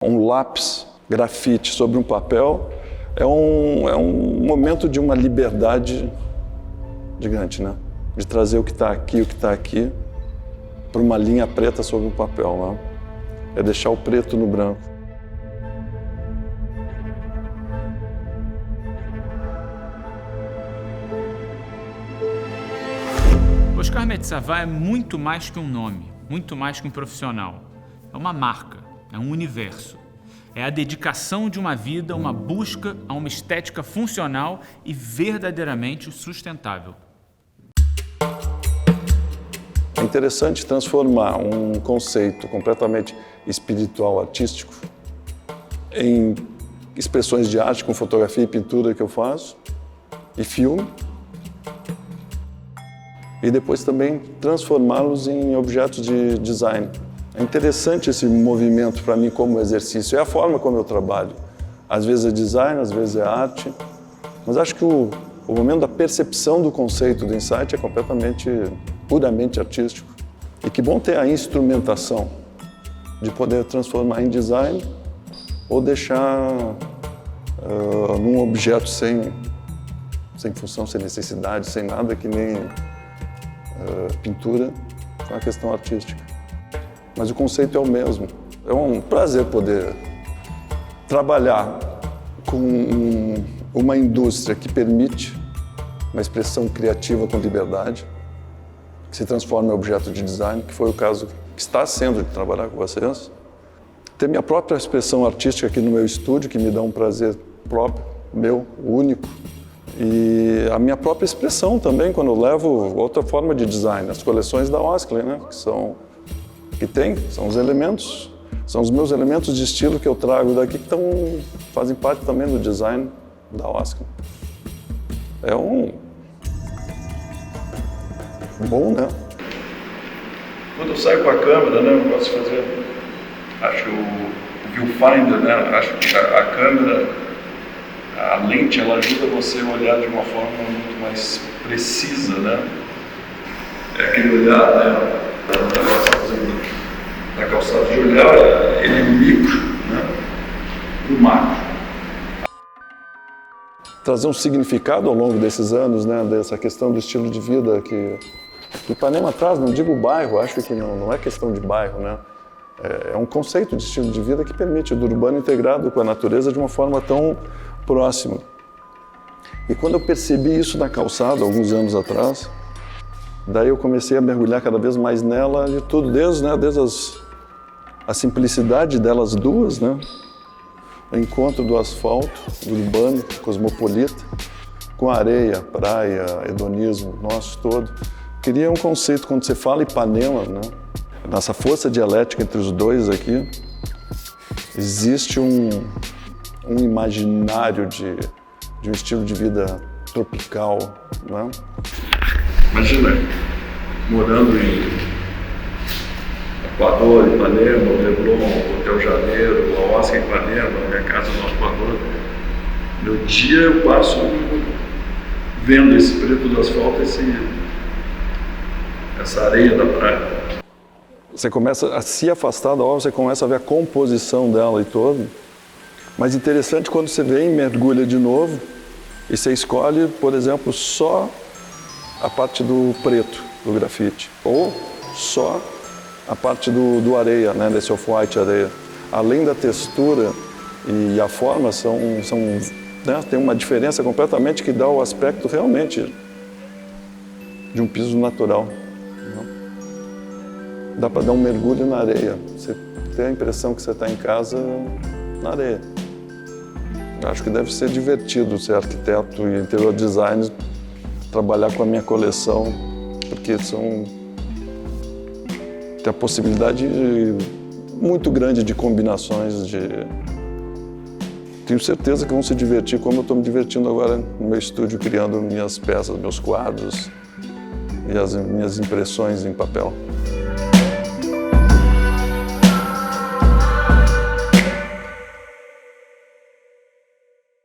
Um lápis, grafite sobre um papel é um momento de uma liberdade gigante, né? De trazer o que está aqui para uma linha preta sobre o papel, né? É deixar o preto no branco. Oscar Metsavar é muito mais que um nome, muito mais que um profissional. É uma marca, é um universo. É a dedicação de uma vida, uma busca a uma estética funcional e verdadeiramente sustentável. É interessante transformar um conceito completamente espiritual, artístico, em expressões de arte com fotografia e pintura que eu faço, e filme, e depois também transformá-los em objetos de design. É interessante esse movimento para mim como exercício, é a forma como eu trabalho. Às vezes é design, às vezes é arte, mas acho que o momento da percepção do conceito do insight é completamente, puramente artístico. E que bom ter a instrumentação de poder transformar em design ou deixar num objeto sem função, sem necessidade, sem nada, que nem pintura, é uma questão artística. Mas o conceito é o mesmo. É um prazer poder trabalhar com uma indústria que permite uma expressão criativa com liberdade, que se transforma em objeto de design, que foi o caso que está sendo de trabalhar com vocês. Ter minha própria expressão artística aqui no meu estúdio, que me dá um prazer próprio, meu, único. E a minha própria expressão também, quando eu levo outra forma de design, as coleções da Osklen, né, são os elementos, são os meus elementos de estilo que eu trago daqui, que fazem parte também do design da Osklen. É bom, né? Quando eu saio com a câmera, né, eu gosto de fazer, acho que o viewfinder, né, acho que a câmera, a lente, ela ajuda você a olhar de uma forma muito mais precisa, né? É aquele olhar, né, da calçada de olhar, ele é micro, né, do macro. Trazer um significado ao longo desses anos, né, dessa questão do estilo de vida que Ipanema traz, não digo bairro, acho que não é questão de bairro, né? É um conceito de estilo de vida que permite do urbano integrado com a natureza de uma forma tão próxima. E quando eu percebi isso na calçada, alguns anos atrás, daí eu comecei a mergulhar cada vez mais nela de tudo, desde a simplicidade delas duas, né? O encontro do asfalto, do urbano, cosmopolita, com a areia, praia, hedonismo, nosso todo. Cria um conceito, quando você fala Ipanema, né? Nessa força dialética entre os dois aqui, existe um imaginário de um estilo de vida tropical, né? Imagina, morando em Equador, Ipanema, Leblon, Hotel Janeiro, a Osklen Ipanema, minha casa no Equador. Meu dia eu passo vendo esse preto do asfalto, essa areia da praia. Você começa a se afastar da obra, você começa a ver a composição dela e todo. Mas interessante quando você vem e mergulha de novo e você escolhe, por exemplo, só a parte do preto do grafite ou só a parte do areia, né, desse off-white areia. Além da textura e a forma né, tem uma diferença completamente que dá o aspecto realmente de um piso natural. Dá para dar um mergulho na areia. Você tem a impressão que você está em casa na areia. Acho que deve ser divertido ser arquiteto e interior design, trabalhar com a minha coleção, porque tem a possibilidade muito grande de combinações. Tenho certeza que vão se divertir como eu estou me divertindo agora no meu estúdio, criando minhas peças, meus quadros e as minhas impressões em papel.